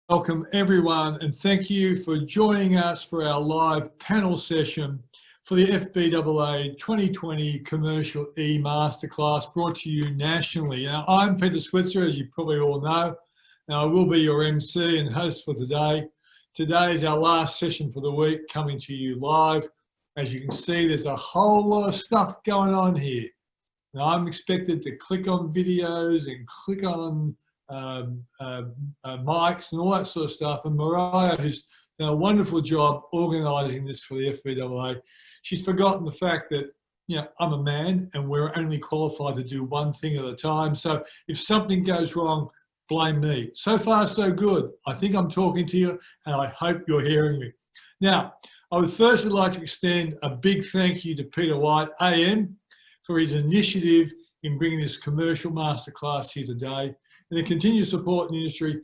Welcome everyone, and thank you for joining us for our live panel session for the FBAA 2020 Commercial Masterclass, brought to you nationally. Now, I'm Peter Switzer, as you probably all know. Now, I will be your MC and host for today. Today is our last session for the week, coming to you live. As you can see, there's a whole lot of stuff going on here. Now, I'm expected to click on videos and click on mics and all that sort of stuff. And Mariah, who's done a wonderful job organising this for the FBAA, she's forgotten the fact that, you know, I'm a man and we're only qualified to do one thing at a time. So if something goes wrong, blame me. So far, so good. I think I'm talking to you and I hope you're hearing me. Now, I would firstly like to extend a big thank you to Peter White, AM, for his initiative in bringing this commercial masterclass here today, and the continued support in the industry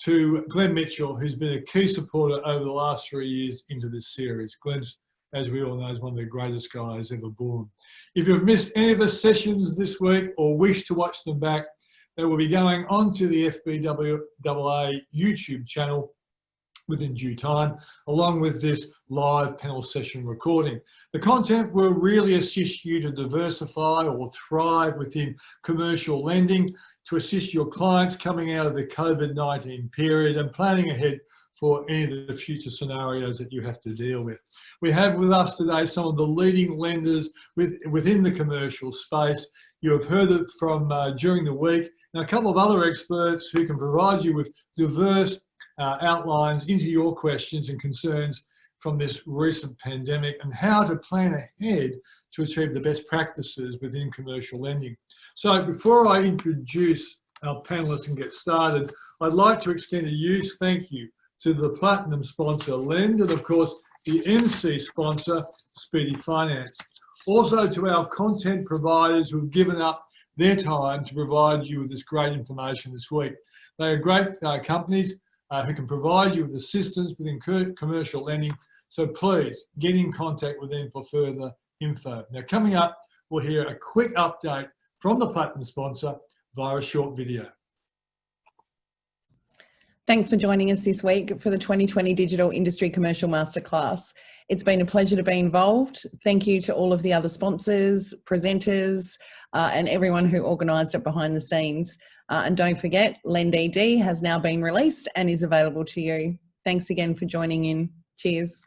to Glenn Mitchell, who's been a key supporter over the last 3 years into this series. Glenn's, as we all know, is one of the greatest guys ever born. If you've missed any of the sessions this week or wish to watch them back, they will be going onto the FBAA YouTube channel within due time, along with this live panel session recording. The content will really assist you to diversify or thrive within commercial lending, to assist your clients coming out of the COVID-19 period and planning ahead for any of the future scenarios that you have to deal with. We have with us today some of the leading lenders within the commercial space. You have heard it from during the week, and a couple of other experts who can provide you with diverse outlines into your questions and concerns from this recent pandemic and how to plan ahead to achieve the best practices within commercial lending. So before I introduce our panelists and get started, I'd like to extend a huge thank you to the Platinum sponsor, Lend, and of course the MC sponsor, Speedy Finance. Also to our content providers who have given up their time to provide you with this great information this week. They are great companies who can provide you with assistance within commercial lending, so please get in contact with them for further info. Now, coming up, we'll hear a quick update from the Platinum sponsor via a short video. Thanks for joining us this week for the 2020 Digital Industry Commercial Masterclass. It's been a pleasure to be involved. Thank you to all of the other sponsors, presenters, and everyone who organised it behind the scenes. And don't forget, Lend ED has now been released and is available to you. Thanks again for joining in. Cheers.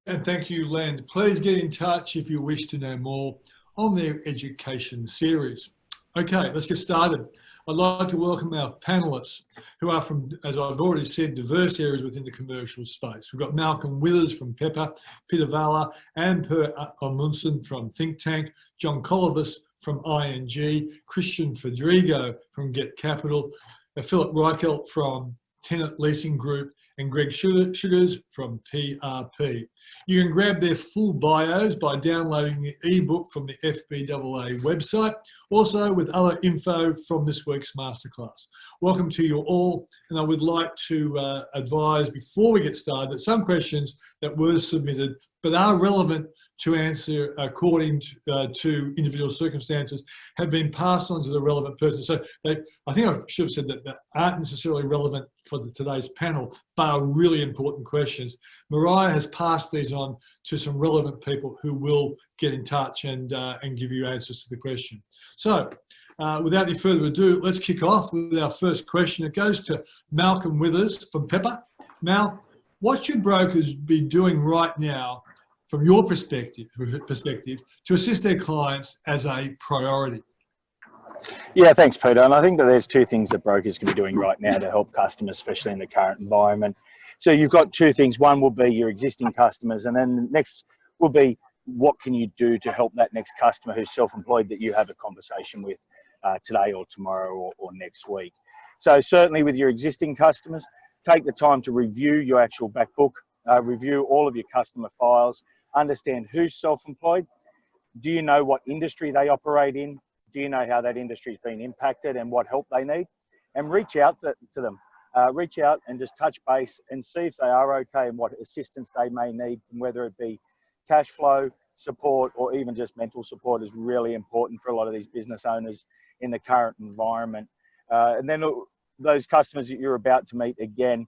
And thank you, Lend. Please get in touch if you wish to know more on their education series. Okay, let's get started. I'd like to welcome our panellists who are from, as I've already said, diverse areas within the commercial space. We've got Malcolm Withers from Pepper, Peter Vala and Per Amundsen from ThinkTank, John Collivis from ING, Christian Fedrigo from Get Capital, Philip Reichelt from Tenant Leasing Group, and Greg Sugars from PRP. You can grab their full bios by downloading the ebook from the FBAA website, also with other info from this week's masterclass. Welcome to you all, and I would like to advise before we get started that some questions that were submitted but are relevant to answer according to individual circumstances have been passed on to the relevant person. So I think I should have said that aren't necessarily relevant for today's panel, but are really important questions. Mariah has passed these on to some relevant people who will get in touch and give you answers to the question. So without any further ado, let's kick off with our first question. It goes to Malcolm Withers from Pepper. Mal, what should brokers be doing right now from your perspective to assist their clients as a priority? Yeah, thanks, Peter. And I think that there's two things that brokers can be doing right now to help customers, especially in the current environment. So you've got two things. One will be your existing customers, and then the next will be what can you do to help that next customer who's self-employed that you have a conversation with today or tomorrow or next week. So certainly with your existing customers, take the time to review your actual back book, review all of your customer files, understand who's self-employed. Do you know what industry they operate in? Do you know how that industry has been impacted and what help they need? And reach out to them. Reach out and just touch base and see if they are okay and what assistance they may need, whether it be cash flow support or even just mental support is really important for a lot of these business owners in the current environment. And then those customers that you're about to meet again,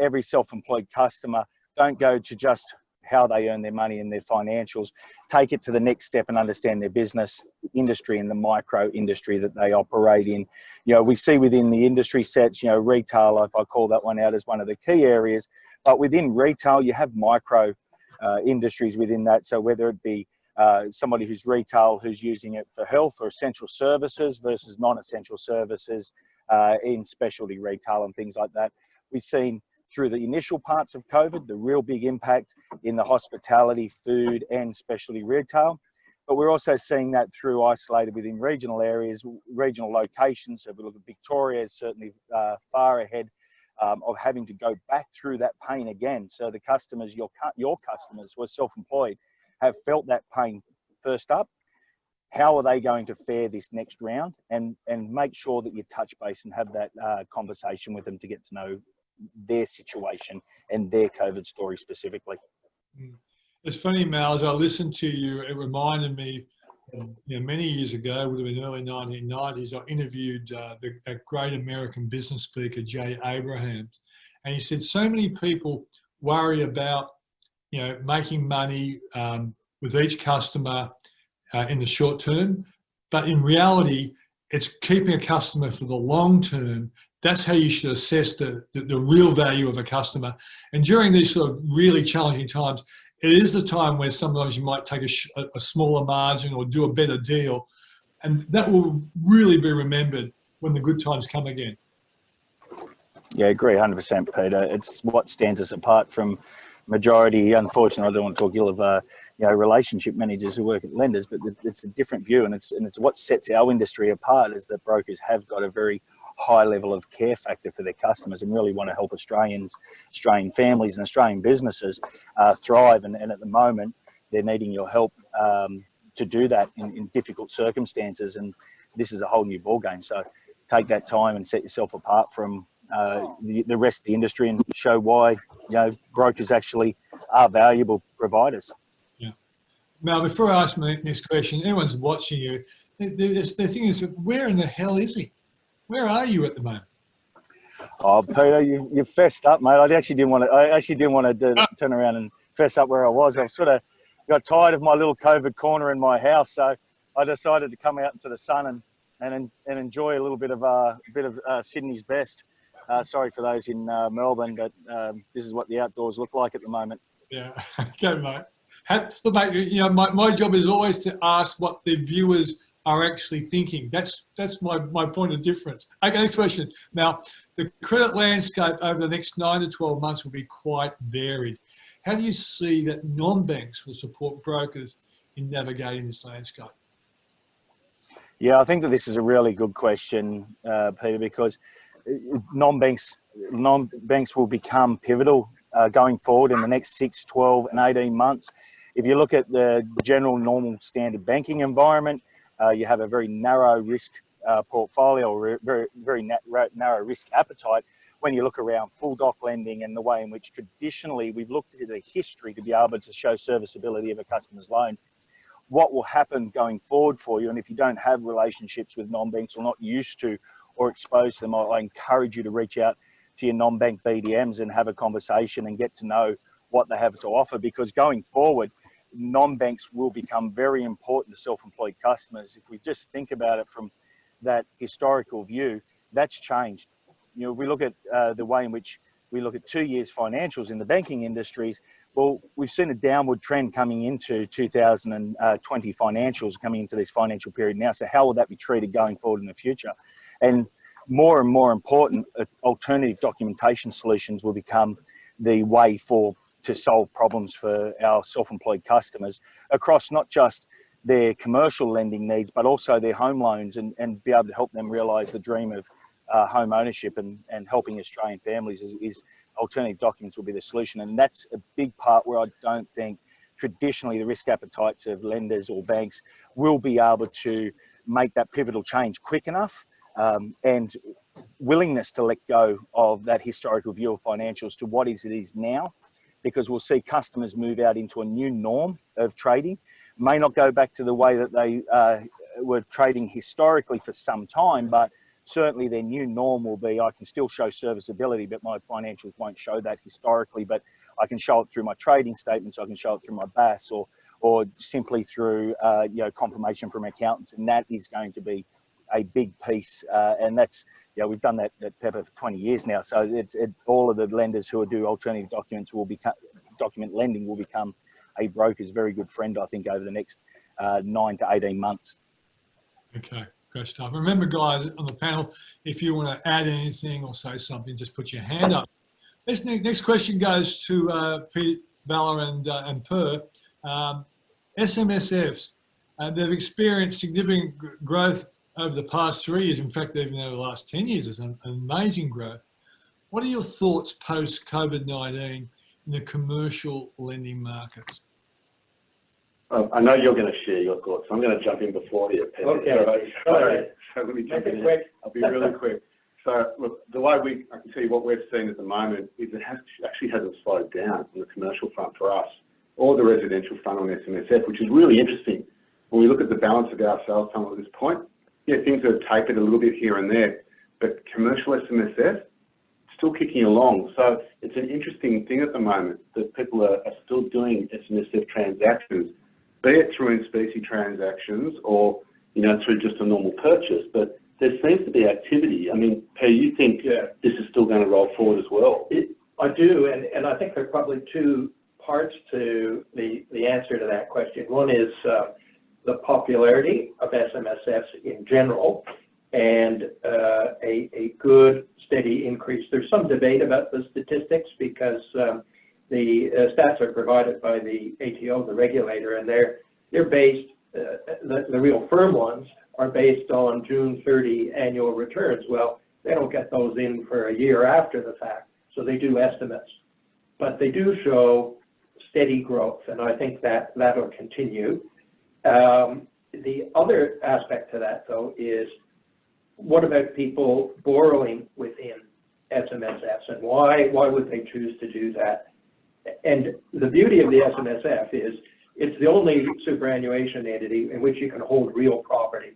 every self-employed customer, don't go to just how they earn their money and their financials. Take it to the next step and understand their business industry and the micro industry that they operate in. You know, we see within the industry sets, you know, retail, if I call that one out as one of the key areas, but within retail, you have micro industries within that. So whether it be somebody who's retail, who's using it for health or essential services versus non-essential services in specialty retail and things like that. We've seen through the initial parts of COVID, the real big impact in the hospitality, food and specialty retail. But we're also seeing that through isolated within regional areas, regional locations. So if we look at Victoria, is certainly far ahead of having to go back through that pain again. So the customers, your customers who are self-employed, have felt that pain first up. How are they going to fare this next round? And make sure that you touch base and have that conversation with them to get to know their situation and their COVID story specifically. It's funny, Mal, as I listened to you, it reminded me, you know, many years ago, it would have been early 1990s, I interviewed that great American business speaker, Jay Abrahams. And he said, so many people worry about, you know, making money with each customer in the short term, but in reality, it's keeping a customer for the long term. That's how you should assess the real value of a customer. And during these sort of really challenging times, it is the time where sometimes you might take a smaller margin or do a better deal. And that will really be remembered when the good times come again. Yeah, I agree 100%, Peter. It's what stands us apart from majority. Unfortunately, I don't want to talk ill of you know, relationship managers who work at lenders, but it's a different view, and it's what sets our industry apart is that brokers have got a very high level of care factor for their customers and really want to help Australian families and Australian businesses thrive. And at the moment, they're needing your help to do that in difficult circumstances. And this is a whole new ballgame. So take that time and set yourself apart from the rest of the industry and show why, you know, brokers actually are valuable providers. Yeah. Now, before I ask my next question, everyone's watching you. The thing is, where in the hell is he? Where are you at the moment? Oh, Peter, you fessed up, mate. I actually didn't want to turn around and fess up where I was. I've sort of got tired of my little COVID corner in my house, so I decided to come out into the sun and enjoy a little bit of Sydney's best. Sorry for those in Melbourne, but this is what the outdoors look like at the moment. Yeah, okay, mate. Look, mate, you know, my job is always to ask what the viewers are actually thinking. That's my point of difference. Okay, next question. Now, the credit landscape over the next 9 to 12 months will be quite varied. How do you see that non-banks will support brokers in navigating this landscape? Yeah, I think that this is a really good question, Peter, because non-banks will become pivotal going forward in the next 6, 12 and 18 months. If you look at the general normal standard banking environment, you have a very narrow risk portfolio, or very narrow risk appetite. When you look around full doc lending and the way in which traditionally we've looked at the history to be able to show serviceability of a customer's loan, what will happen going forward for you? And if you don't have relationships with non-banks or not used to or exposed to them, I encourage you to reach out to your non-bank BDMs and have a conversation and get to know what they have to offer, because going forward, non-banks will become very important to self-employed customers. If we just think about it from that historical view, that's changed. You know, if we look at the way in which we look at 2 years financials in the banking industries, well, we've seen a downward trend coming into 2020 financials, coming into this financial period now. So how will that be treated going forward in the future? And more important, alternative documentation solutions will become the way to solve problems for our self-employed customers across not just their commercial lending needs, but also their home loans, and be able to help them realise the dream of home ownership and helping Australian families is alternative documents will be the solution. And that's a big part where I don't think traditionally the risk appetites of lenders or banks will be able to make that pivotal change quick enough, and willingness to let go of that historical view of financials to what it is now, because we'll see customers move out into a new norm of trading. May not go back to the way that they were trading historically for some time, but certainly their new norm will be, I can still show serviceability, but my financials won't show that historically, but I can show it through my trading statements, I can show it through my BAS, or simply through confirmation from accountants, and that is going to be a big piece, and that's, we've done that at Pepper for 20 years now, so all of the lenders who do alternative documents document lending will become a broker's very good friend, I think, over the next 9 to 18 months. Okay, great stuff. Remember, guys, on the panel, if you want to add anything or say something, just put your hand up. This next question goes to Pete, Bella, and Per. SMSFs, they've experienced significant growth over the past 3 years. In fact, even over the last 10 years, it's an amazing growth. What are your thoughts post-COVID-19 in the commercial lending markets? I know you're going to share your thoughts, so I'm going to jump in before you. Okay. All right. So let me jump in. I'll be really quick. So look, the way I can tell you what we've seen at the moment is it actually hasn't slowed down on the commercial front for us, or the residential front on SMSF, which is really interesting. When we look at the balance of our sales funnel at this point, things have tapered a little bit here and there, but commercial SMSF, still kicking along. So it's an interesting thing at the moment that people are still doing SMSF transactions, be it through in-specie transactions or, through just a normal purchase. But there seems to be activity. I mean, Per, you think this is still going to roll forward as well? I do, and I think there are probably two parts to the answer to that question. One is the popularity of SMSFs in general, and a good steady increase. There's some debate about the statistics because the stats are provided by the ATO, the regulator, and they're based, the real firm ones are based on June 30 annual returns. Well, they don't get those in for a year after the fact, so they do estimates. But they do show steady growth, and I think that'll continue. The other aspect to that, though, is what about people borrowing within SMSFs, and why would they choose to do that? And the beauty of the SMSF is it's the only superannuation entity in which you can hold real property.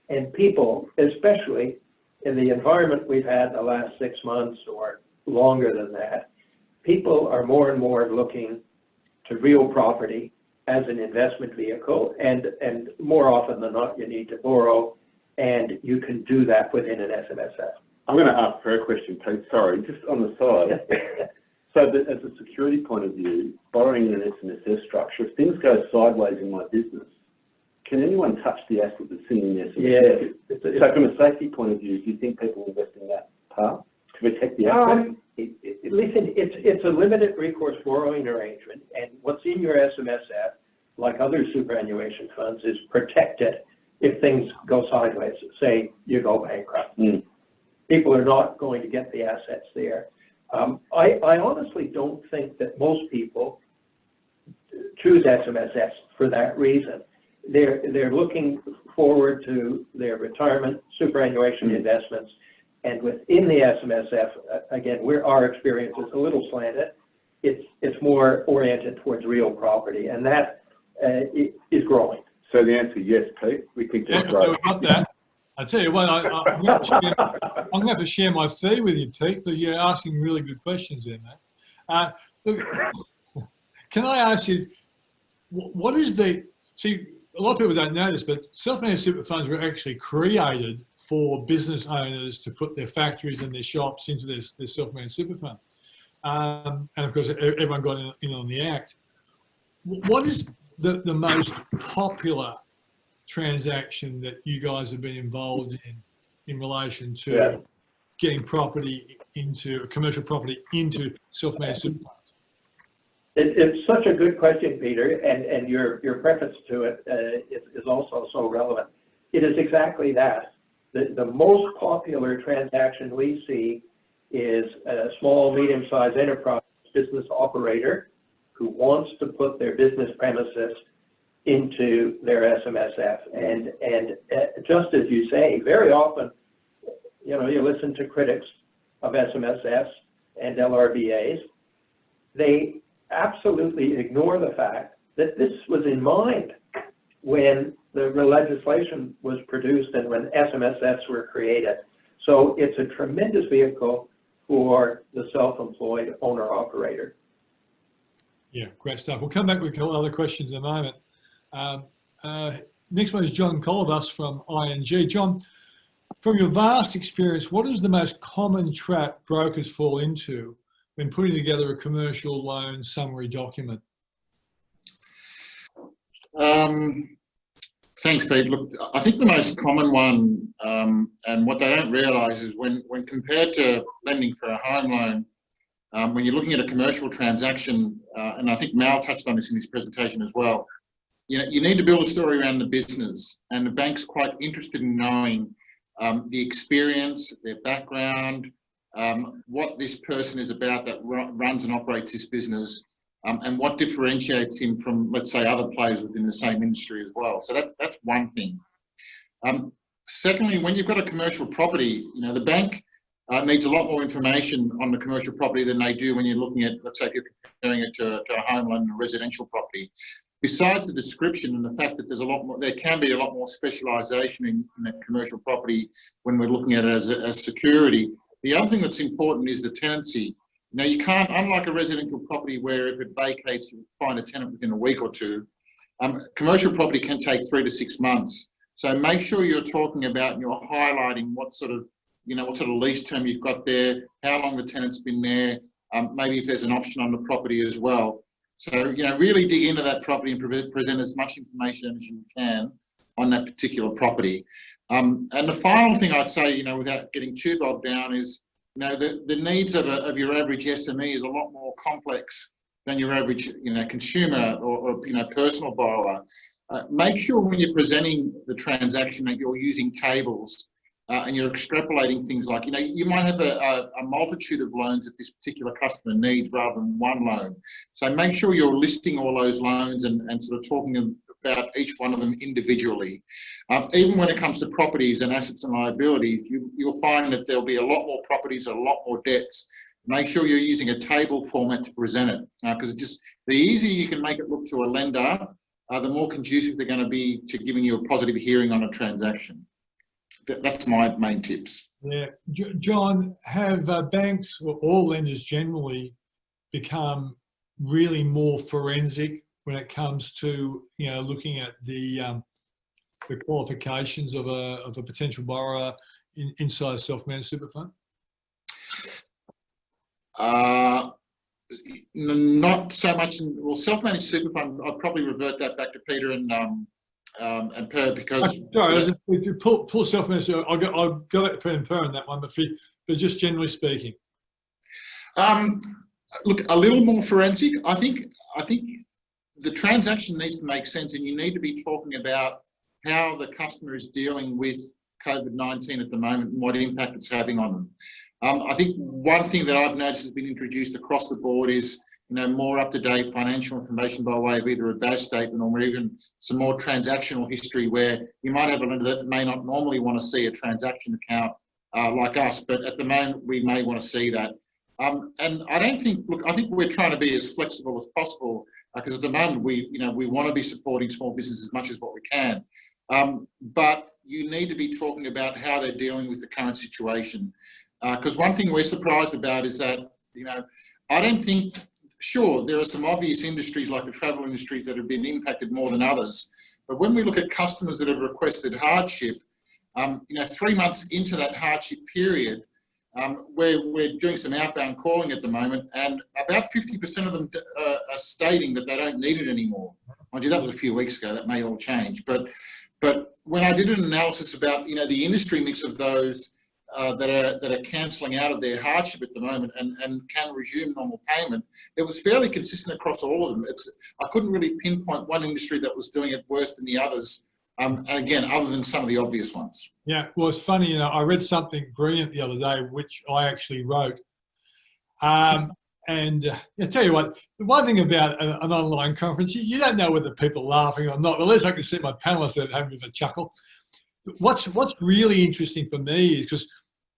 And people, especially in the environment we've had the last 6 months or longer than that, people are more and more looking to real property as an investment vehicle, and more often than not, you need to borrow, and you can do that within an SMSF. I'm going to ask her a question, Pete. Sorry, just on the side. So as a security point of view, borrowing in an SMSF structure, if things go sideways in my business, can anyone touch the asset that's sitting in the SMSF? Yeah. So from a safety point of view, do you think people invest in that part to protect the asset? Listen, it's a limited recourse borrowing arrangement, and what's in your SMSF, like other superannuation funds, is protected if things go sideways. Say you go bankrupt. People are not going to get the assets there. I honestly don't think that most people choose SMSFs for that reason. They're looking forward to their retirement, superannuation investments, and within the SMSF, again, our experience is a little slanted. It's more oriented towards real property, and that is growing. So the answer, yes, Pete. We think that's right. Got that. I tell you what, I'm going to have to share my fee with you, Pete, because you're asking really good questions there, mate. Look, can I ask you, what is see, a lot of people don't know this, but self-managed super funds were actually created for business owners to put their factories and their shops into their self-managed super fund. And of course, everyone got in on the act. What is the most popular transaction that you guys have been involved in relation to getting property commercial property into self-managed super funds? It's such a good question, Peter, and your preface to it is also so relevant. It is exactly that. The most popular transaction we see is a small, medium-sized enterprise business operator who wants to put their business premises into their SMSF. And just as you say, very often, you listen to critics of SMSFs and LRBAs, they absolutely ignore the fact that this was in mind when the legislation was produced and when SMSFs were created. So it's a tremendous vehicle for the self-employed owner-operator. Yeah, great stuff. We'll come back with a couple other questions in a moment. Next one is John Colibus from ING. John, from your vast experience, what is the most common trap brokers fall into when putting together a commercial loan summary document? Thanks, Pete. Look, I think the most common one, and what they don't realise is when compared to lending for a home loan, when you're looking at a commercial transaction, and I think Mal touched on this in his presentation as well, you need to build a story around the business, and the bank's quite interested in knowing the experience, their background, what this person is about that runs and operates this business, and what differentiates him from, let's say, other players within the same industry as well. So that's one thing. Secondly, when you've got a commercial property, the bank needs a lot more information on the commercial property than they do when you're looking at, let's say, if you're comparing it to a home loan and a residential property. Besides the description and the fact that there's a lot more, there can be a lot more specialisation in a commercial property when we're looking at it as security. The other thing that's important is the tenancy. Now, you can't, unlike a residential property where if it vacates, you find a tenant within a week or two, commercial property can take 3 to 6 months. So make sure you're talking about and you're highlighting what sort of lease term you've got there, how long the tenant's been there, maybe if there's an option on the property as well. So, really dig into that property and present as much information as you can on that particular property. And the final thing I'd say, without getting too bogged down is, the needs of your average SME is a lot more complex than your average, consumer or personal borrower. Make sure when you're presenting the transaction that you're using tables and you're extrapolating things like, you might have a multitude of loans that this particular customer needs rather than one loan. So make sure you're listing all those loans and sort of talking about each one of them individually. Even when it comes to properties and assets and liabilities, you'll find that there'll be a lot more properties, a lot more debts. Make sure you're using a table format to present it, because the easier you can make it look to a lender, the more conducive they're going to be to giving you a positive hearing on a transaction. That's my main tips. Yeah, John, have banks or all lenders generally become really more forensic when it comes to looking at the qualifications of a potential borrower inside a self-managed super fund? Not so much. Well, self-managed super fund, I'd probably revert that back to Peter and Per, because sorry, if you pull self-managed, I've got it pen and per on that one, but just generally speaking. Look, a little more forensic. I think the transaction needs to make sense, and you need to be talking about how the customer is dealing with COVID-19 at the moment and what impact it's having on them. I think one thing that I've noticed has been introduced across the board is more up-to-date financial information by way of either a BAS statement or even some more transactional history, where you might have a lender that may not normally want to see a transaction account like us, but at the moment we may want to see that. And I don't think, I think we're trying to be as flexible as possible, because at the moment we want to be supporting small business as much as what we can. But you need to be talking about how they're dealing with the current situation. Because one thing we're surprised about is that, I don't think, sure, there are some obvious industries like the travel industries that have been impacted more than others. But when we look at customers that have requested hardship, 3 months into that hardship period, we're doing some outbound calling at the moment, and about 50% of them are stating that they don't need it anymore. Mind you, that was a few weeks ago. That may all change. But when I did an analysis about the industry mix of those that are cancelling out of their hardship at the moment and can resume normal payment, it was fairly consistent across all of them. I couldn't really pinpoint one industry that was doing it worse than the others. And again, other than some of the obvious ones. Yeah, well, it's funny, I read something brilliant the other day, which I actually wrote. And I tell you what, the one thing about an online conference, you don't know whether people are laughing or not. At least I can see my panelists having a bit of a chuckle. What's really interesting for me is because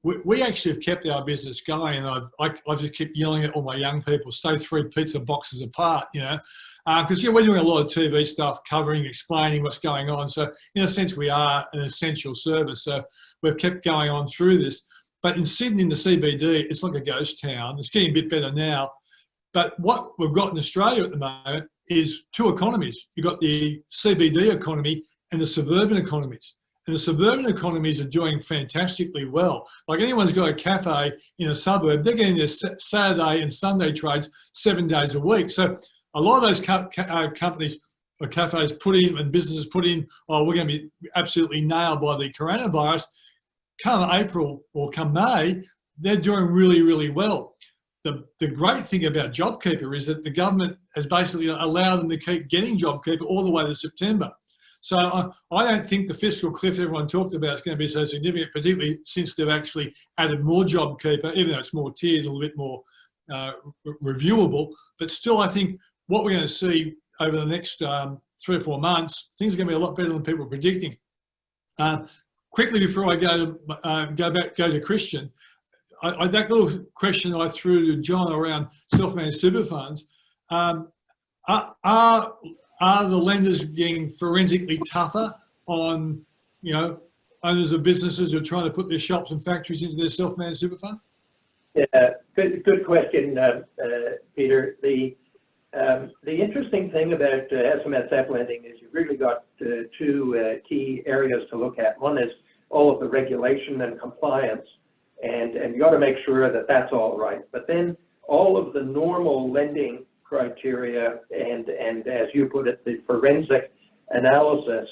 we actually have kept our business going, and I just keep yelling at all my young people, stay 3 pizza boxes apart, because we're doing a lot of TV stuff, covering, explaining what's going on. So in a sense, we are an essential service. So we've kept going on through this. But in Sydney, in the CBD, it's like a ghost town. It's getting a bit better now. But what we've got in Australia at the moment is two economies. You've got the CBD economy and the suburban economies. And the suburban economies are doing fantastically well. Like anyone's got a cafe in a suburb, they're getting their Saturday and Sunday trades 7 days a week. So a lot of those companies or cafes put in and businesses put in, oh, we're going to be absolutely nailed by the coronavirus. Come April or come May, they're doing really, really well. The great thing about JobKeeper is that the government has basically allowed them to keep getting JobKeeper all the way to September. So I don't think the fiscal cliff everyone talked about is going to be so significant, particularly since they've actually added more JobKeeper, even though it's more tiered, a little bit more reviewable. But still, I think what we're going to see over the next 3 or 4 months, things are going to be a lot better than people are predicting. Quickly before I go to Christian, that little question I threw to John around self-managed super funds, are the lenders getting forensically tougher on, owners of businesses who are trying to put their shops and factories into their self-managed super fund? Yeah, good question, Peter. The interesting thing about SMSF lending is you've really got two key areas to look at. One is all of the regulation and compliance, and you got to make sure that that's all right. But then all of the normal lending criteria and as you put it, the forensic analysis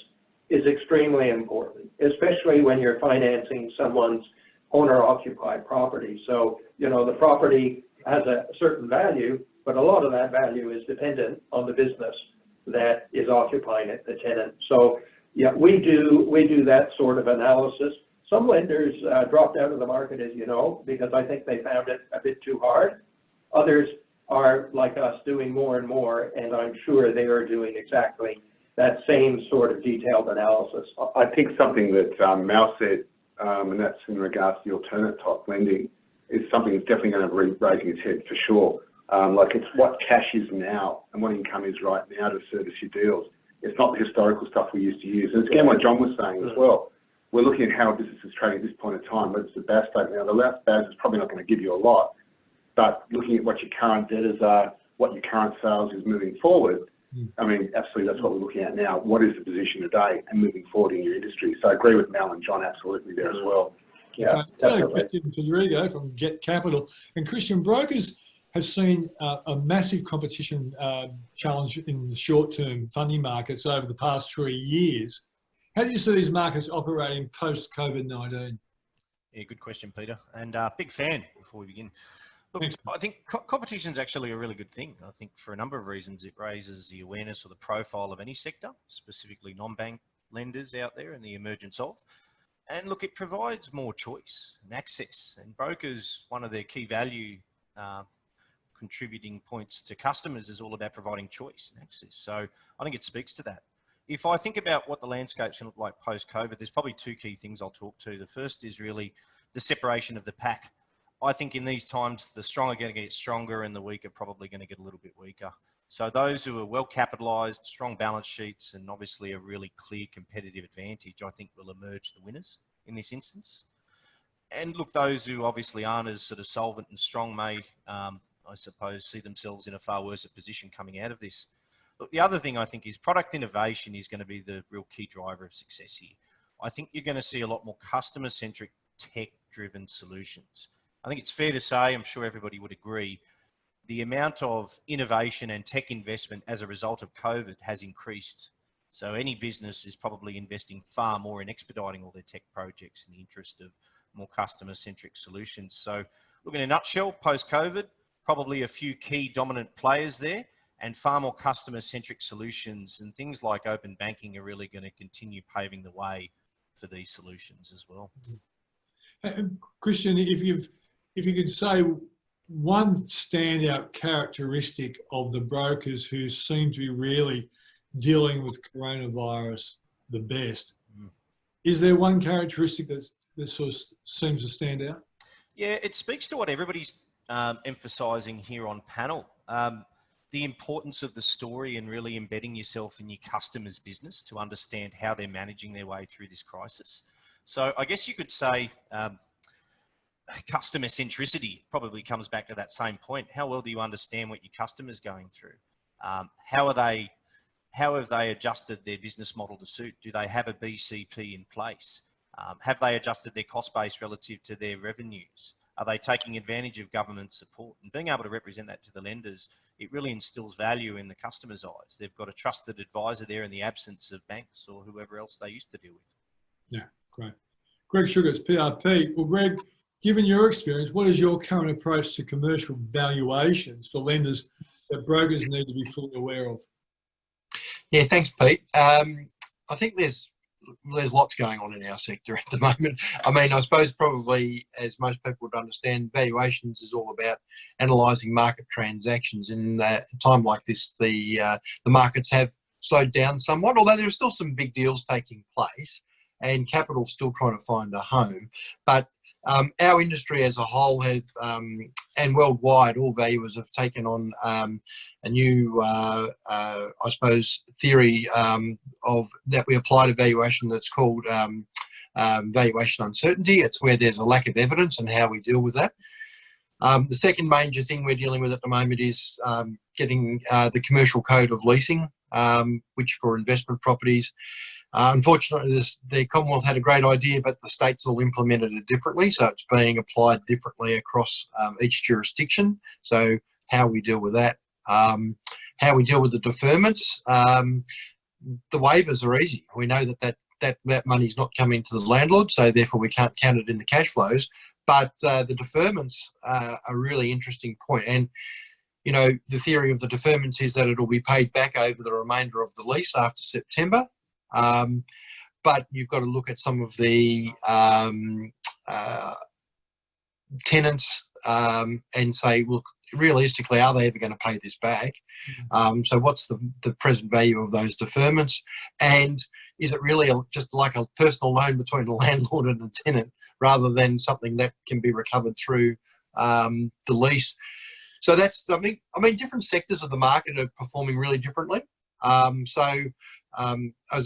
is extremely important, especially when you're financing someone's owner-occupied property. So, the property has a certain value, but a lot of that value is dependent on the business that is occupying it, the tenant. So, yeah, we do that sort of analysis. Some lenders dropped out of the market, as you know, because I think they found it a bit too hard. Others are like us doing more and more, and I'm sure they are doing exactly that same sort of detailed analysis. I think something that Mal said, and that's in regards to the alternate type lending, is something that's definitely going to be raising its head for sure. Like it's what cash is now and what income is right now to service your deals. It's not the historical stuff we used to use. And it's again what John was saying as well. We're looking at how a business is trading at this point in time, whether it's a BAS statement. Now, the last BAS is probably not going to give you a lot, but looking at what your current debtors are, what your current sales is moving forward, I mean, absolutely, that's what we're looking at now. What is the position today and moving forward in your industry? So I agree with Mal and John absolutely there as well. Yeah, Christian Federico from Get Capital. And Christian, brokers has seen a massive competition challenge in the short-term funding markets over the past 3 years. How do you see these markets operating post-COVID-19? Yeah, good question, Peter. And big fan before we begin. Look, Thanks. I think competition is actually a really good thing. I think for a number of reasons, it raises the awareness or the profile of any sector, specifically non-bank lenders out there and the emergence of. And look, it provides more choice and access. And brokers, one of their key value contributing points to customers is all about providing choice and access. So I think it speaks to that. If I think about what the landscape's going to look like post-COVID, there's probably two key things I'll talk to. The first is really the separation of the pack. I think in these times, the strong are going to get stronger and the weak are probably going to get a little bit weaker. So those who are well capitalised, strong balance sheets, and obviously a really clear competitive advantage, I think will emerge the winners in this instance. And look, those who obviously aren't as sort of solvent and strong may, I suppose, see themselves in a far worse position coming out of this. Look, the other thing I think is product innovation is going to be the real key driver of success here. I think you're going to see a lot more customer-centric, tech-driven solutions. I think it's fair to say, I'm sure everybody would agree, the amount of innovation and tech investment as a result of COVID has increased. So any business is probably investing far more in expediting all their tech projects in the interest of more customer-centric solutions. So look, in a nutshell, post-COVID, probably a few key dominant players there and far more customer-centric solutions, and things like open banking are really going to continue paving the way for these solutions as well. Christian, if you could say one standout characteristic of the brokers who seem to be really dealing with coronavirus the best, is there one characteristic that sort of seems to stand out? Yeah, it speaks to what everybody's emphasising here on panel. The importance of the story and really embedding yourself in your customer's business to understand how they're managing their way through this crisis. So I guess you could say customer centricity probably comes back to that same point. How well do you understand what your customer's going through? How have they adjusted their business model to suit? Do they have a BCP in place? Have they adjusted their cost base relative to their revenues? Are they taking advantage of government support? And being able to represent that to the lenders, it really instills value in the customer's eyes. They've got a trusted advisor there in the absence of banks or whoever else they used to deal with. Yeah, great. Greg Sugars, PRP. Well, Greg, given your experience, what is your current approach to commercial valuations for lenders that brokers need to be fully aware of? Yeah, thanks, Pete. I think there's lots going on in our sector at the moment. I mean, I suppose probably, as most people would understand, valuations is all about analysing market transactions. In a time like this, the markets have slowed down somewhat, although there are still some big deals taking place and capital's still trying to find a home. But our industry as a whole have, and worldwide, all valuers have taken on a new, I suppose, theory of that we apply to valuation that's called valuation uncertainty. It's where there's a lack of evidence and how we deal with that. The second major thing we're dealing with at the moment is getting the commercial code of leasing, which for investment properties. Unfortunately, the Commonwealth had a great idea, but the states all implemented it differently, so it's being applied differently across each jurisdiction. So how we deal with that, how we deal with the deferments. The waivers are easy. We know that money's not coming to the landlord, so therefore we can't count it in the cash flows. But the deferments are a really interesting point. And you know, the theory of the deferments is that it'll be paid back over the remainder of the lease after September. But you've got to look at some of the tenants and say, look, realistically, are they ever going to pay this back? So what's the present value of those deferments? And is it really just like a personal loan between a landlord and a tenant rather than something that can be recovered through the lease? So that's, I mean, different sectors of the market are performing really differently. As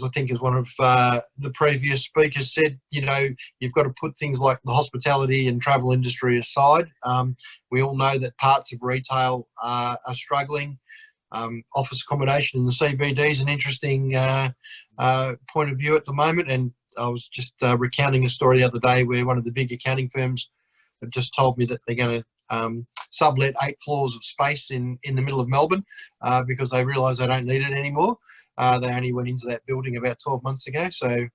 I think as one of the previous speakers said, you know, you've got to put things like the hospitality and travel industry aside. We all know that parts of retail are struggling. Office accommodation in the CBD is an interesting point of view at the moment. And I was just recounting a story the other day where one of the big accounting firms have just told me that they're going to sublet 8 floors of space in the middle of Melbourne because they realise they don't need it anymore. They only went into that building about 12 months ago. So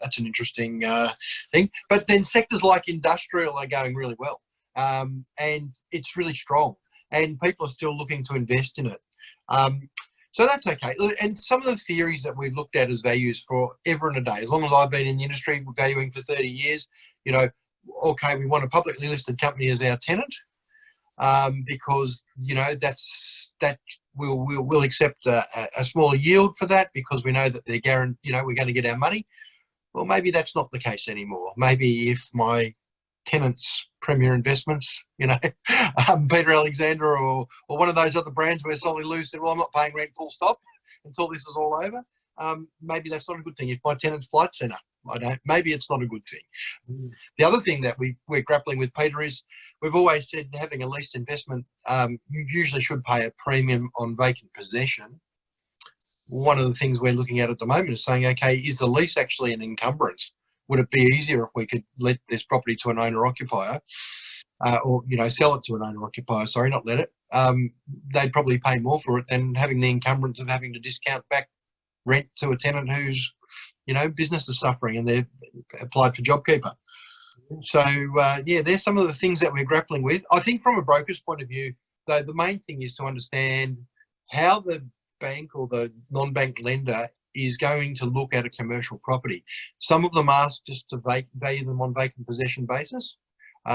that's an interesting thing. But then sectors like industrial are going really well. And it's really strong. And people are still looking to invest in it. So that's okay. And some of the theories that we've looked at as values for ever and a day, as long as I've been in the industry valuing for 30 years, you know, okay, we want a publicly listed company as our tenant because, you know, we'll accept a smaller yield for that because we know that they're guaranteed, you know, we're going to get our money. Well, maybe that's not the case anymore. Maybe if my tenant's Premier Investments, you know, Peter Alexander or one of those other brands where Solly Lou said, well, I'm not paying rent full stop until this is all over. Maybe that's not a good thing. If my tenant's Flight Centre, maybe it's not a good thing. The other thing that we're grappling with, Peter, is we've always said having a leased investment, you usually should pay a premium on vacant possession. One of the things we're looking at the moment is saying, okay, is the lease actually an encumbrance? Would it be easier if we could let this property to an owner-occupier or, you know, sell it to an owner-occupier, sorry, not let it. They'd probably pay more for it than having the encumbrance of having to discount back rent to a tenant whose, you know, business is suffering and they've applied for JobKeeper. So, yeah, there's some of the things that we're grappling with. I think from a broker's point of view, though, the main thing is to understand how the bank or the non-bank lender is going to look at a commercial property. Some of them ask just to value them on vacant possession basis.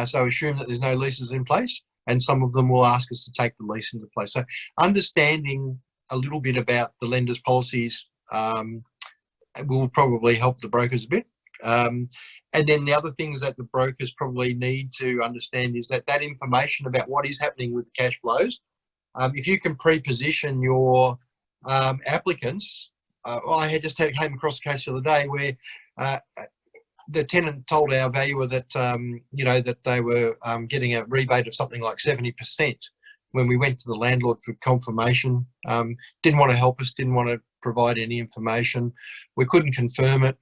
So assume that there's no leases in place, and some of them will ask us to take the lease into place. So understanding a little bit about the lender's policies will probably help the brokers a bit. And then the other things that the brokers probably need to understand is that information about what is happening with the cash flows, if you can pre-position your applicants. I had just came across a case the other day where the tenant told our valuer that, that they were getting a rebate of something like 70%. When we went to the landlord for confirmation, didn't want to help us, didn't want to provide any information. We couldn't confirm it.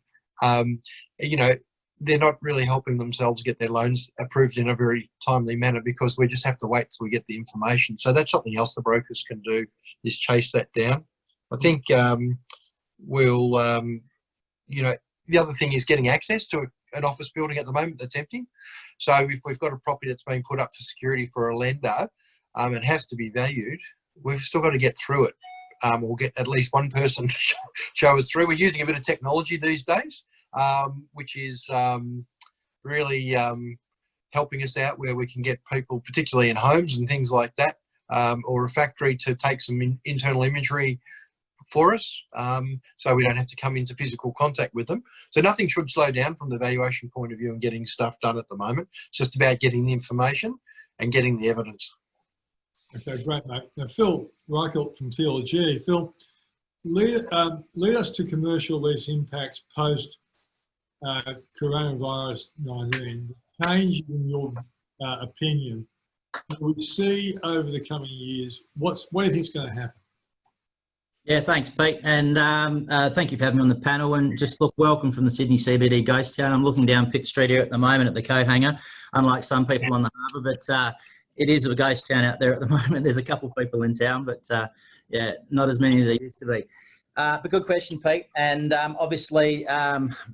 They're not really helping themselves get their loans approved in a very timely manner because we just have to wait till we get the information. So that's something else the brokers can do, is chase that down. I think the other thing is getting access to an office building at the moment that's empty. So if we've got a property that's been put up for security for a lender, it has to be valued, we've still got to get through it, or get at least one person to show us through. We're using a bit of technology these days, which is really helping us out, where we can get people, particularly in homes and things like that, or a factory, to take some internal imagery for us, so we don't have to come into physical contact with them. So nothing should slow down from the valuation point of view and getting stuff done at the moment. It's just about getting the information and getting the evidence. Okay, great, mate. Now, Phil Reichelt from TLG. Phil, lead us to commercial lease impacts post coronavirus 19. Change in your opinion, will we see over the coming years? What do you think is going to happen? Yeah, thanks, Pete, and thank you for having me on the panel. And just welcome from the Sydney CBD ghost town. I'm looking down Pitt Street here at the moment at the coat hanger, unlike some people on the harbour, but it is a ghost town out there at the moment. There's a couple of people in town, but yeah, not as many as there used to be. But good question, Pete. And obviously,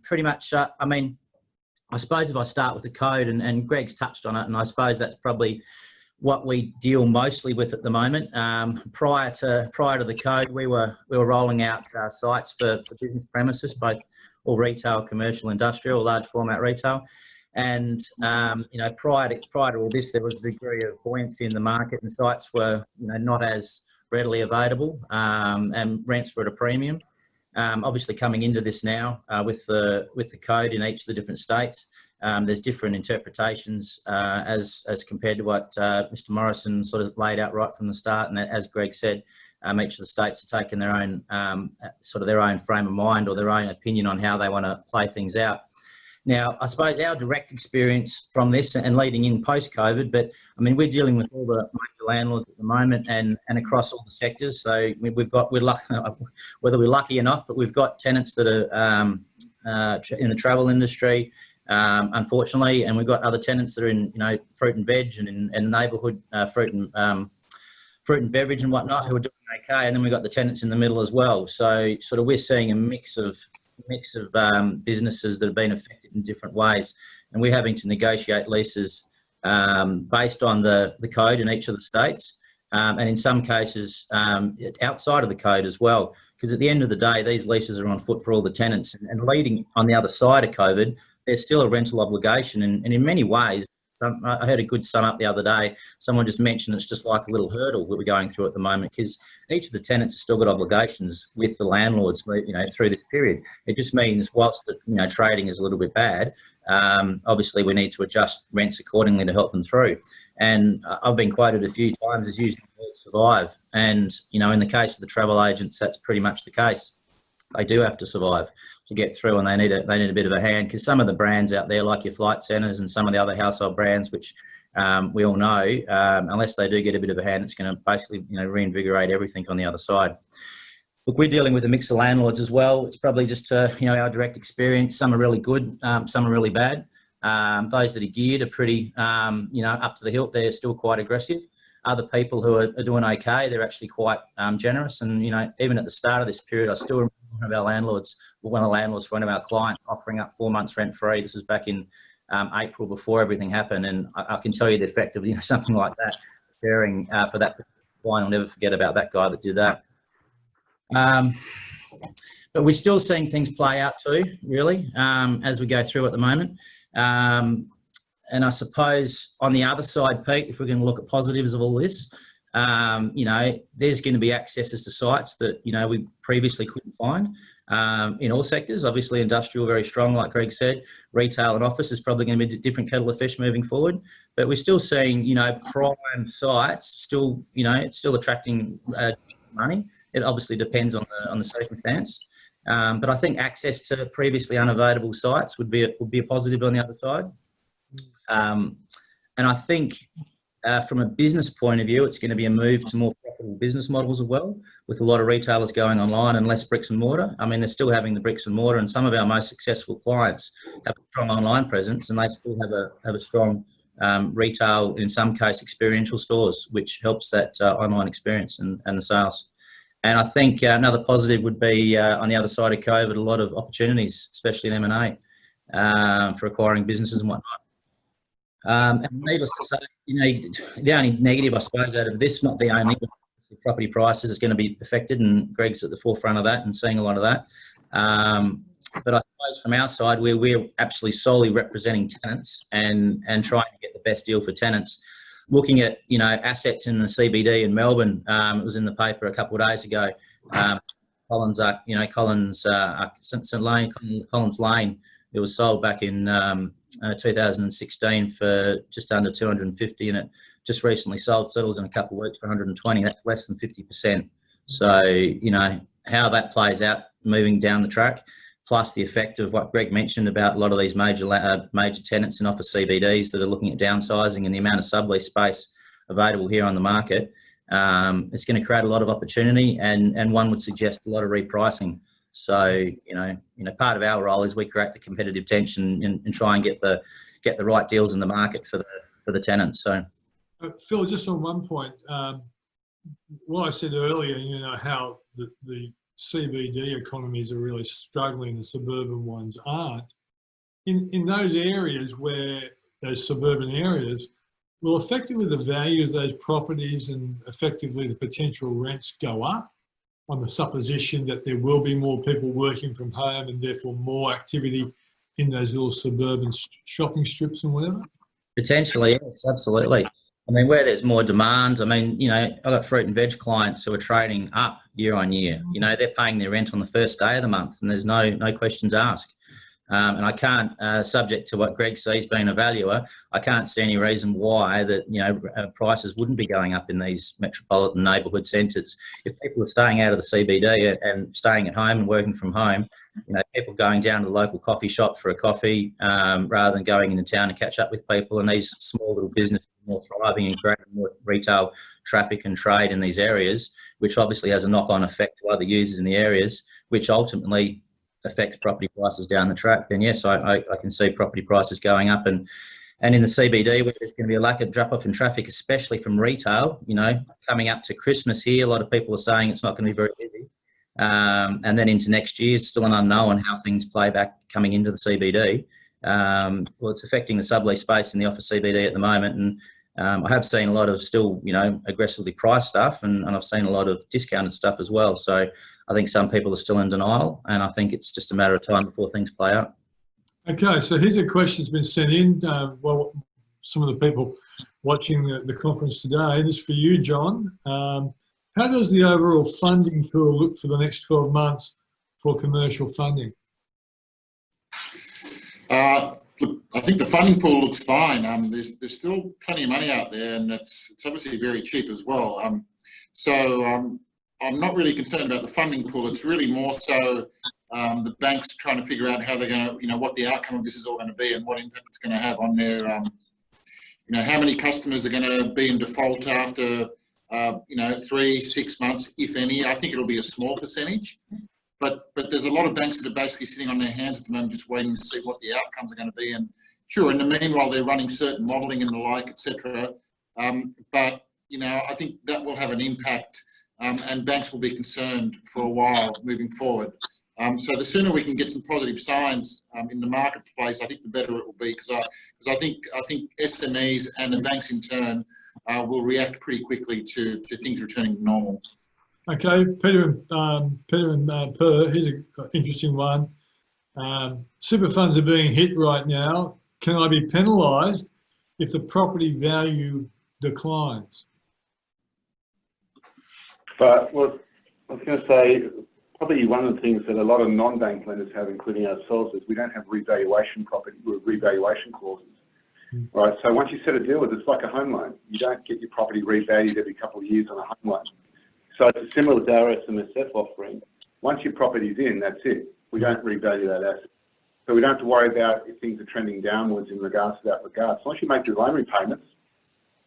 pretty much, I suppose if I start with the code, and Greg's touched on it, and I suppose that's probably what we deal mostly with at the moment. Prior to the code, we were rolling out sites for business premises, both all retail, commercial, industrial, large format retail. And prior to all this, there was a degree of buoyancy in the market, and sites were not as readily available, and rents were at a premium. Obviously, coming into this now with the code in each of the different states, there's different interpretations as compared to what Mr. Morrison sort of laid out right from the start. And as Greg said, each of the states are taking their own their own frame of mind or their own opinion on how they want to play things out. Now, I suppose our direct experience from this and leading in post-COVID, but I mean, we're dealing with all the major landlords at the moment and across all the sectors. So whether we're lucky enough, but we've got tenants that are in the travel industry, unfortunately, and we've got other tenants that are in fruit and veg and neighbourhood fruit and beverage and whatnot who are doing okay, and then we've got the tenants in the middle as well. So sort of we're seeing a mix of businesses that have been affected in different ways, and we're having to negotiate leases based on the code in each of the states, and in some cases outside of the code as well, because at the end of the day, these leases are on foot for all the tenants, and leading on the other side of COVID, there's still a rental obligation, and in many ways, I heard a good sum up the other day. Someone just mentioned it's just like a little hurdle that we're going through at the moment, because each of the tenants have still got obligations with the landlords, through this period. It just means whilst the trading is a little bit bad, obviously we need to adjust rents accordingly to help them through. And I've been quoted a few times as using the word survive, and in the case of the travel agents, that's pretty much the case. They do have to survive to get through, and they need a bit of a hand, because some of the brands out there, like your Flight Centres and some of the other household brands, which we all know, unless they do get a bit of a hand, it's going to basically reinvigorate everything on the other side. Look, we're dealing with a mix of landlords as well. It's probably just our direct experience. Some are really good, some are really bad. Those that are geared are pretty up to the hilt. They're still quite aggressive. Other people who are doing okay, they're actually quite generous. And even at the start of this period, I still remember one of the landlords for one of our clients offering up 4 months rent free. This was back in April, before everything happened, and I can tell you the effect of something like that occurring for that client. I'll never forget about that guy that did that. But we're still seeing things play out too, really, as we go through at the moment. And I suppose on the other side, Pete, if we're going to look at positives of all this, there's going to be accesses to sites that, we previously couldn't find in all sectors. Obviously, industrial, very strong, like Greg said. Retail and office is probably going to be a different kettle of fish moving forward. But we're still seeing, prime sites still, it's still attracting money. It obviously depends on the circumstance. But I think access to previously unavailable sites would be a positive on the other side. And I think from a business point of view, it's going to be a move to more profitable business models as well, with a lot of retailers going online and less bricks and mortar. I mean, they're still having the bricks and mortar, and some of our most successful clients have a strong online presence, and they still have a strong retail, in some case, experiential stores, which helps that online experience and the sales. And I think another positive would be on the other side of COVID, a lot of opportunities, especially in M&A, for acquiring businesses and whatnot. And needless to say, the only negative, I suppose, out of this, not the only, the property prices is going to be affected, and Greg's at the forefront of that and seeing a lot of that. But I suppose from our side, we're actually solely representing tenants and trying to get the best deal for tenants. Looking at, assets in the CBD in Melbourne, it was in the paper a couple of days ago. Collins Lane, it was sold back in 2016 for just under 250, and it just recently settles in a couple of weeks for 120. That's less than 50%. So, how that plays out moving down the track, plus the effect of what Greg mentioned about a lot of these major tenants in office CBDs that are looking at downsizing and the amount of sublease space available here on the market, it's going to create a lot of opportunity, and one would suggest a lot of repricing. So, part of our role is we create the competitive tension and try and get the right deals in the market for the tenants. So, Phil, just on one point, what I said earlier, how the CBD economies are really struggling, the suburban ones aren't. In those areas where those suburban areas, will effectively the value of those properties and effectively the potential rents go up on the supposition that there will be more people working from home and therefore more activity in those little suburban shopping strips and whatever? Potentially, yes, absolutely. I mean, where there's more demand, I've got fruit and veg clients who are trading up year on year. They're paying their rent on the first day of the month, and there's no questions asked. And I can't, subject to what Greg sees being a valuer, I can't see any reason why that, prices wouldn't be going up in these metropolitan neighbourhood centres. If people are staying out of the CBD and staying at home and working from home, people going down to the local coffee shop for a coffee rather than going into town to catch up with people, and these small little businesses are more thriving and creating more retail traffic and trade in these areas, which obviously has a knock-on effect to other users in the areas, which ultimately affects property prices down the track. Then yes, I can see property prices going up, and in the CBD where there's going to be a lack of drop-off in traffic, especially from retail, coming up to Christmas here, a lot of people are saying it's not going to be very busy. And then into next year, it's still an unknown how things play back coming into the CBD. Well, it's affecting the sublease space in the office CBD at the moment, and I have seen a lot of still, aggressively priced stuff, and I've seen a lot of discounted stuff as well. So I think some people are still in denial, and I think it's just a matter of time before things play out. Okay, so here's a question that's been sent in. Some of the people watching the conference today. This is for you, John. How does the overall funding pool look for the next 12 months for commercial funding? Look, I think the funding pool looks fine. There's still plenty of money out there, and it's obviously very cheap as well. I'm not really concerned about the funding pool. It's really more so the banks trying to figure out how they're going to, what the outcome of this is all going to be and what impact it's going to have on their, how many customers are going to be in default after, 3-6 months, if any. I think it'll be a small percentage. But there's a lot of banks that are basically sitting on their hands at the moment, just waiting to see what the outcomes are going to be. And sure, in the meanwhile, they're running certain modelling and the like, etc. But I think that will have an impact, and banks will be concerned for a while moving forward. So the sooner we can get some positive signs in the marketplace, I think the better it will be, because I think SMEs and the banks in turn will react pretty quickly to things returning to normal. Okay, Peter and Per, here's an interesting one. Super funds are being hit right now. Can I be penalised if the property value declines? But well, I was going to say, probably one of the things that a lot of non-bank lenders have, including ourselves, is we don't have revaluation clauses. Right, so once you set a deal with it, it's like a home loan. You don't get your property revalued every couple of years on a home loan. So it's similar to our SMSF offering. Once your property's in, that's it. We don't revalue that asset. So we don't have to worry about if things are trending downwards in regards to that regard. So once you make your loan repayments,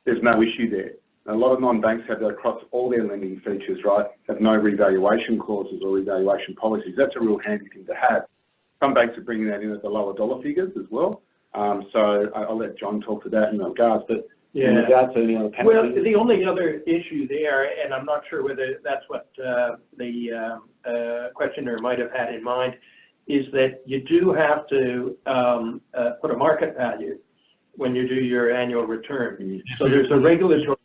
there's no issue there. And a lot of non-banks have that across all their lending features, right? Have no revaluation clauses or revaluation policies. That's a real handy thing to have. Some banks are bringing that in at the lower dollar figures as well. So I'll let John talk to that in regards, but in regards to any other penalties. Well, the only other issue there, and I'm not sure whether that's what the questioner might have had in mind, is that you do have to put a market value when you do your annual return. So there's a regulatory,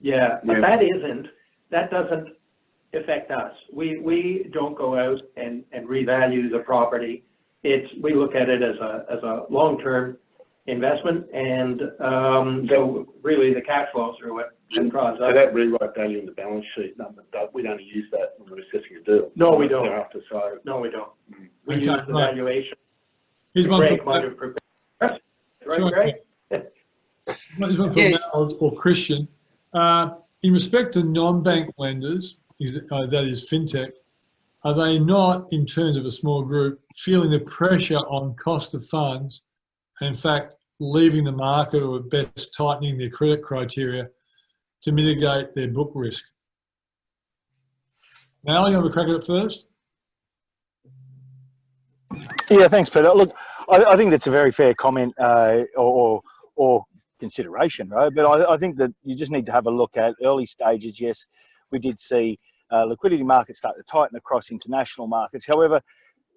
but that doesn't affect us. We don't go out and revalue the property. We look at it as a long-term investment, and so really the cash flows are what draws us. So that rewrite value in the balance sheet number, we don't use that when we're assessing a deal. No, we don't. Thereafter, so. No, we don't. We Okay, use the right. valuation. Here's one Greg for, might have prepared. Right, Sorry. Greg? here's one for Mel or Christian. In respect to non-bank lenders, that is fintech, are they not, in terms of a small group, feeling the pressure on cost of funds and in fact leaving the market, or at best tightening their credit criteria to mitigate their book risk? Mal, you want to crack at it first? Yeah, thanks, Peter. Look, I think that's a very fair comment or consideration, right? But I think that you just need to have a look at early stages. Yes, we did see liquidity markets start to tighten across international markets. However,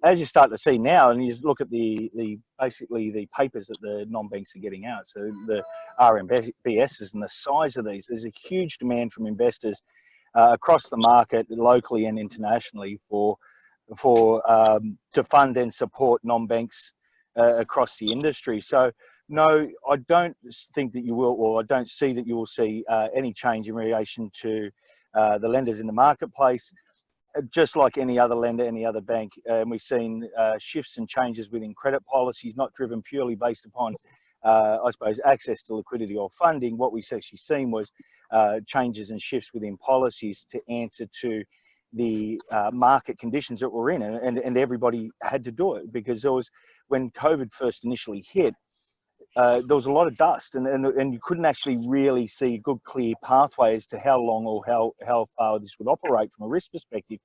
as you start to see now, and you look at basically the papers that the non-banks are getting out, so the RMBSs and the size of these, there's a huge demand from investors across the market, locally and internationally, to fund and support non-banks across the industry. So no, I don't think that you will, or I don't see that you will see any change in relation to the lenders in the marketplace. Just like any other lender, any other bank, we've seen shifts and changes within credit policies, not driven purely based upon, I suppose, access to liquidity or funding. What we've actually seen was changes and shifts within policies to answer to the market conditions that we're in, and everybody had to do it, because there was, when COVID first initially hit, there was a lot of dust, and you couldn't actually really see a good clear pathway as to how long or how far this would operate from a risk perspective,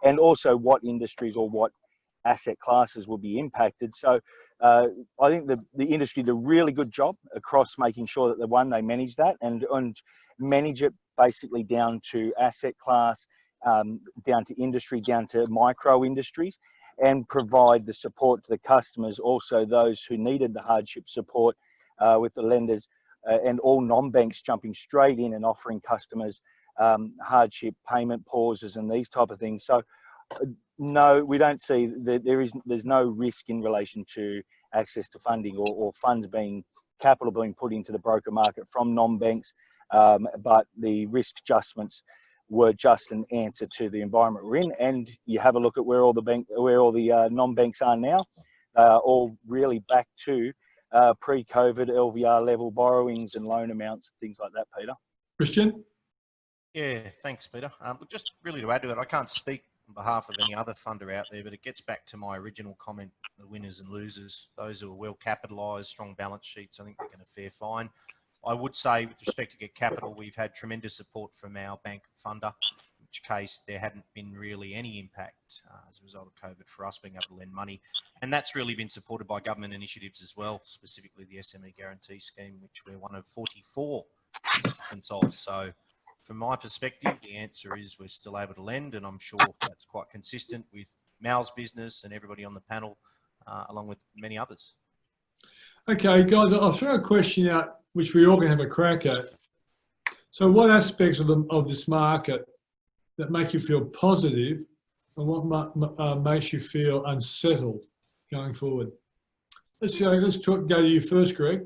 and also what industries or what asset classes would be impacted. So I think the industry did a really good job across making sure that they manage that and manage it basically down to asset class, down to industry, down to micro industries, and provide the support to the customers, also those who needed the hardship support with the lenders, and all non-banks jumping straight in and offering customers hardship payment pauses and these type of things. So no, we don't see that there's no risk in relation to access to funding or capital being put into the broker market from non-banks, but the risk adjustments were just an answer to the environment we're in. And you have a look at where all the non-banks are now, all really back to pre-COVID LVR level borrowings and loan amounts, things like that, Peter. Christian? Yeah, thanks, Peter. But just really to add to it, I can't speak on behalf of any other funder out there, but it gets back to my original comment, the winners and losers, those who are well capitalised, strong balance sheets, I think they're going to fare fine. I would say, with respect to Get Capital, we've had tremendous support from our bank funder, in which case there hadn't been really any impact as a result of COVID for us being able to lend money. And that's really been supported by government initiatives as well, specifically the SME Guarantee Scheme, which we're one of 44 participants of. So from my perspective, the answer is we're still able to lend, and I'm sure that's quite consistent with Mal's business and everybody on the panel, along with many others. Okay, guys, I'll throw a question out which we all can have a crack at. So what aspects of this market that make you feel positive, and what makes you feel unsettled going forward? Let's go to you first, Greg.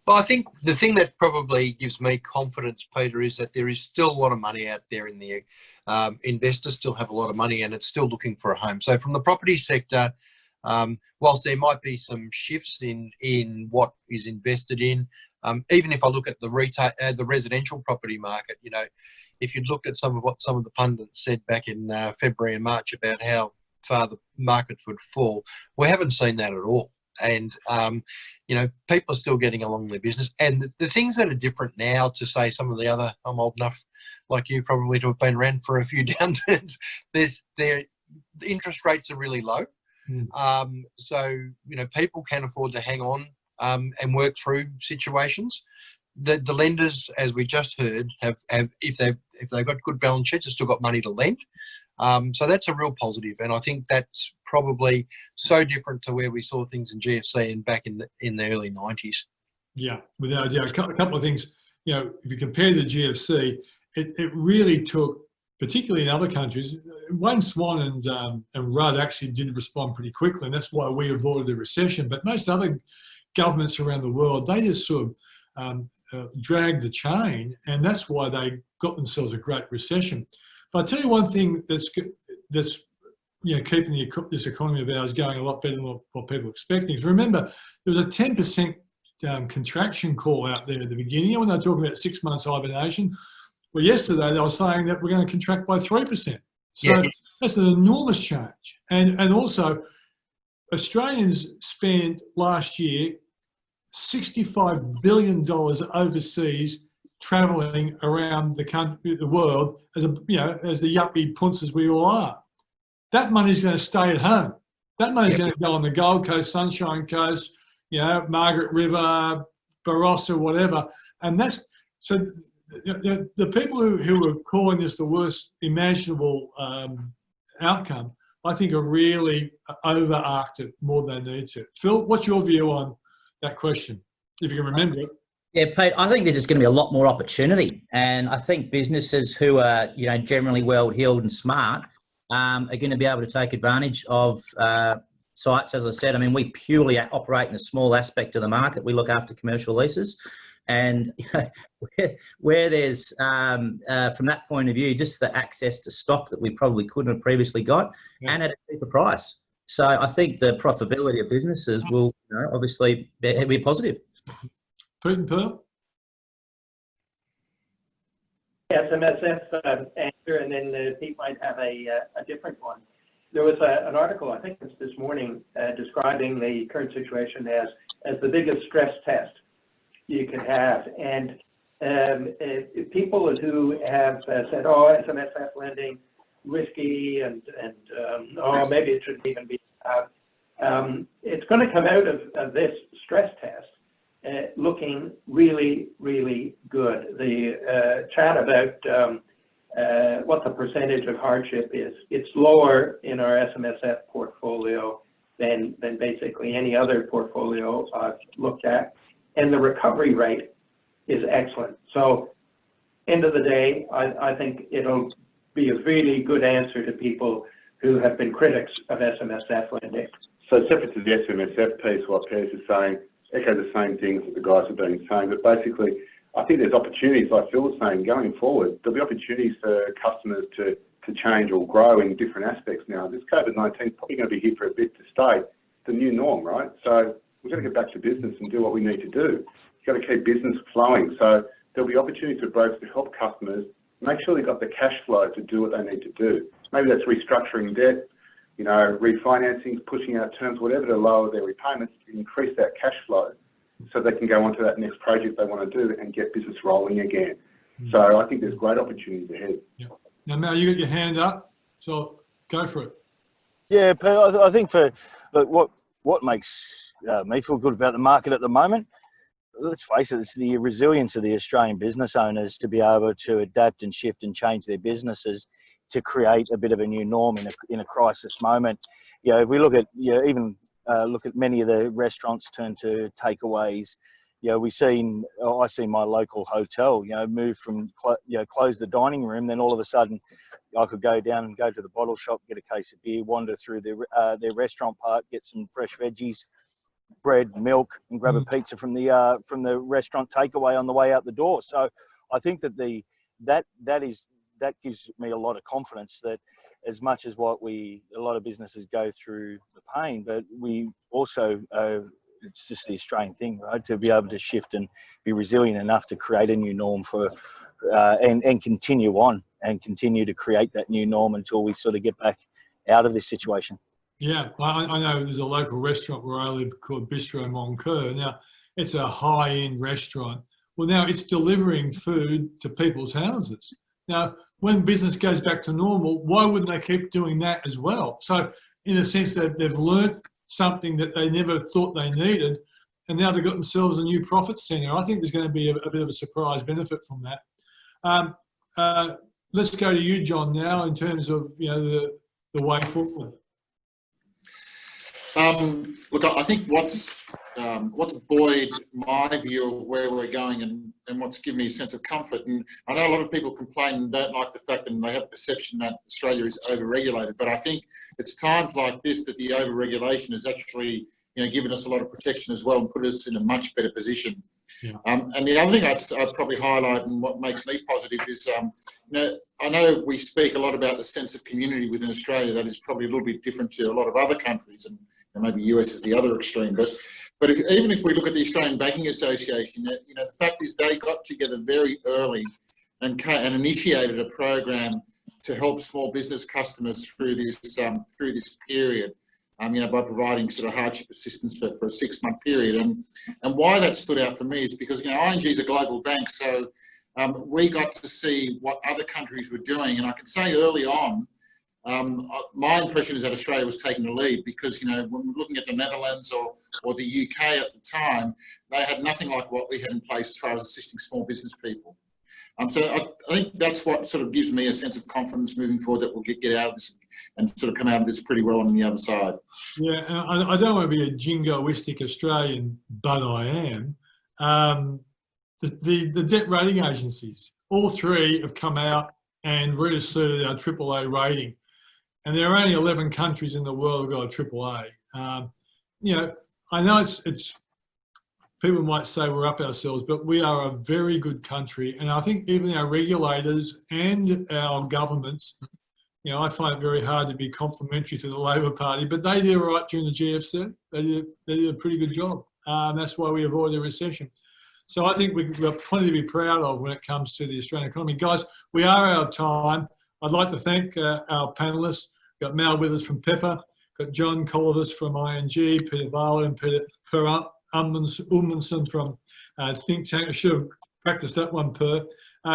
Well, I think the thing that probably gives me confidence, Peter, is that there is still a lot of money out there in the investors still have a lot of money and it's still looking for a home. So from the property sector, Whilst there might be some shifts in what is invested in, even if I look at the the residential property market, you know, if you'd looked at some of what some of the pundits said back in February and March about how far the markets would fall, we haven't seen that at all. And, you know, people are still getting along with their business. And the things that are different now to say some of the other, I'm old enough like you probably to have been around for a few downturns, the interest rates are really low. So, you know, people can afford to hang on and work through situations. The lenders, as we just heard, have if they've got good balance sheets, have still got money to lend. So that's a real positive, and I think that's probably so different to where we saw things in GFC and back in the early 90s. Yeah, without a doubt. A couple of things. You know, if you compare the GFC, it really took, particularly in other countries, Wayne Swan and Rudd actually did respond pretty quickly, and that's why we avoided the recession. But most other governments around the world, they just sort of dragged the chain, and that's why they got themselves a great recession. But I'll tell you one thing that's you know, keeping this economy of ours going a lot better than what people are expecting is, remember, there was a 10% contraction call out there at the beginning, you know, when they were talking about 6 months hibernation. Well, yesterday they were saying that we're going to contract by 3%. So yeah, that's an enormous change. And also, Australians spent last year $65 billion overseas travelling around the country, the world, as the yuppie punces we all are. That money's going to stay at home. That money's going to go on the Gold Coast, Sunshine Coast, you know, Margaret River, Barossa, whatever. And that's so. The people who are calling this the worst imaginable outcome, I think, are really over-arced it more than they need to. Phil, what's your view on that question, if you can remember it? Yeah, Pete, I think there's just going to be a lot more opportunity. And I think businesses who are, you know, generally well-heeled and smart are going to be able to take advantage of sites, as I said. I mean, we purely operate in a small aspect of the market. We look after commercial leases. And you know, where there's, from that point of view, just the access to stock that we probably couldn't have previously got, and at a cheaper price. So I think the profitability of businesses will, you know, obviously be positive. Pete and Pearl? SMSF answer, and then Pete might have a different one. There was an article, I think it's this morning, describing the current situation as the biggest stress test you can have. And people who have said, oh, SMSF lending, risky, and oh, maybe it shouldn't even be it's going to come out of this stress test looking really, really good. The chat about what the percentage of hardship is, it's lower in our SMSF portfolio than basically any other portfolio I've looked at. And the recovery rate is excellent. So end of the day, I think it'll be a really good answer to people who have been critics of SMSF lending. So separate to the SMSF piece, what Piers is saying, echo the same things that the guys have been saying, but basically, I think there's opportunities, like Phil was saying, going forward. There'll be opportunities for customers to change or grow in different aspects now. This COVID-19 is probably going to be here for a bit to stay. It's the new norm, right? So we've got to get back to business and do what we need to do. We've got to keep business flowing. So there'll be opportunities for brokers to help customers make sure they've got the cash flow to do what they need to do. Maybe that's restructuring debt, you know, refinancing, pushing out terms, whatever, to lower their repayments, to increase that cash flow so they can go on to that next project they want to do and get business rolling again. So I think there's great opportunities ahead. Yeah. Now, Mel, you got your hand up, so go for it. Yeah, but I think for what makes me feel good about the market at the moment, let's face it, it's the resilience of the Australian business owners to be able to adapt and shift and change their businesses to create a bit of a new norm in a crisis moment. You know, if we look at, you know, even look at many of the restaurants turn to takeaways. You know, I seen my local hotel, you know, move from, close the dining room, then all of a sudden I could go down and go to the bottle shop, get a case of beer, wander through their restaurant part, get some fresh veggies, bread, milk, and grab a pizza from the restaurant takeaway on the way out the door. So I think that that gives me a lot of confidence that as much as what a lot of businesses go through the pain, but we also, it's just the Australian thing, right? To be able to shift and be resilient enough to create a new norm and continue on and continue to create that new norm until we sort of get back out of this situation. Yeah, I know there's a local restaurant where I live called Bistro Moncur. Now, it's a high-end restaurant. Well, now it's delivering food to people's houses. Now, when business goes back to normal, why wouldn't they keep doing that as well? So, in a sense, that they've learnt something that they never thought they needed, and now they've got themselves a new profit centre. I think there's going to be a bit of a surprise benefit from that. Let's go to you, John, now in terms of the way forward. Look, I think what's buoyed my view of where we're going and what's given me a sense of comfort, and I know a lot of people complain and don't like the fact that they have a perception that Australia is over-regulated, but I think it's times like this that the over-regulation has actually given us a lot of protection as well and put us in a much better position. Yeah. And the other thing I'd probably highlight and what makes me positive is, I know we speak a lot about the sense of community within Australia that is probably a little bit different to a lot of other countries, and maybe US is the other extreme. But even if we look at the Australian Banking Association, the fact is they got together very early and initiated a program to help small business customers through this period. By providing sort of hardship assistance for a 6-month period. And why that stood out for me is because, ING is a global bank, so we got to see what other countries were doing. And I can say early on, my impression is that Australia was taking the lead because, when we're looking at the Netherlands or the UK at the time, they had nothing like what we had in place as far as assisting small business people. So I think that's what sort of gives me a sense of confidence moving forward that we'll get out of this and sort of come out of this pretty well on the other side. Yeah, and I don't want to be a jingoistic Australian, but I am. The debt rating agencies, all three have come out and reasserted our AAA rating. And there are only 11 countries in the world that got a AAA. I know it's people might say we're up ourselves, but we are a very good country. And I think even our regulators and our governments, I find it very hard to be complimentary to the Labor Party, but they did all right during the GFC. They did a pretty good job. That's why we avoided a recession. So I think we've got plenty to be proud of when it comes to the Australian economy. Guys, we are out of time. I'd like to thank our panellists. We've got Mal with us from Pepper, got John Collivis from ING, Peter Barlow and Peter Ummanson from ThinkTank. I should have practiced that one, Per.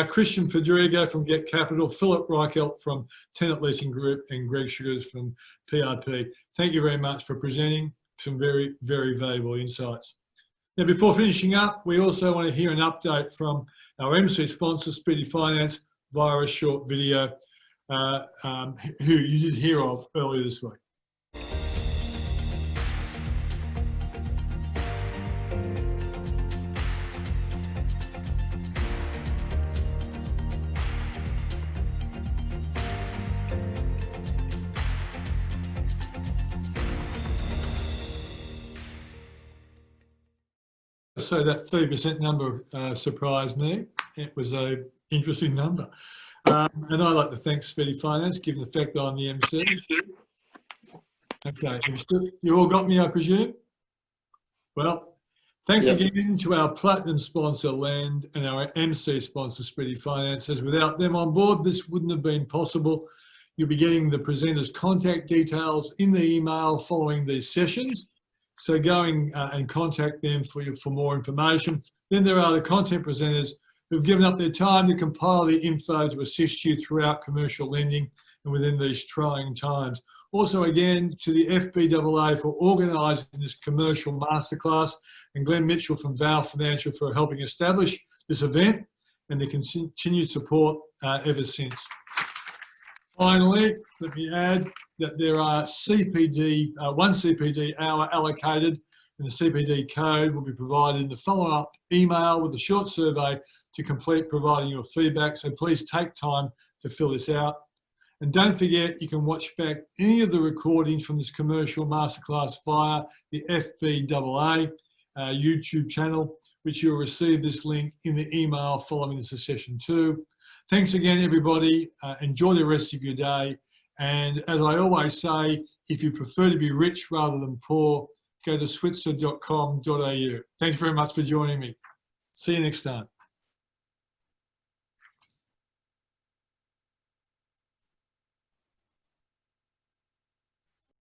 Christian Federigo from Get Capital, Philip Reichelt from Tenant Leasing Group, and Greg Sugars from PRP. Thank you very much for presenting some very, very valuable insights. Now, before finishing up, we also want to hear an update from our MC sponsor, Speedy Finance, via a short video, who you did hear of earlier this week. So that 30% number surprised me. It was an interesting number. And I'd like to thank Speedy Finance, given the fact that I'm the MC. Okay, you all got me, I presume? Well, thanks again to our platinum sponsor, Land, and our MC sponsor, Speedy Finance. As without them on board, this wouldn't have been possible. You'll be getting the presenter's contact details in the email following these sessions. So going and contact them for more information. Then there are the content presenters who've given up their time to compile the info to assist you throughout commercial lending and within these trying times. Also, again, to the FBAA for organising this commercial masterclass, and Glenn Mitchell from Val Financial for helping establish this event and the continued support ever since. Finally, let me add that there are one CPD hour allocated, and the CPD code will be provided in the follow-up email with a short survey to complete, providing your feedback. So please take time to fill this out. And don't forget, you can watch back any of the recordings from this commercial masterclass via the FBAA YouTube channel, which you'll receive this link in the email following this session too. Thanks again, everybody. Enjoy the rest of your day, And as I always say, if you prefer to be rich rather than poor, go to switzer.com.au. Thanks very much for joining me. See you next time.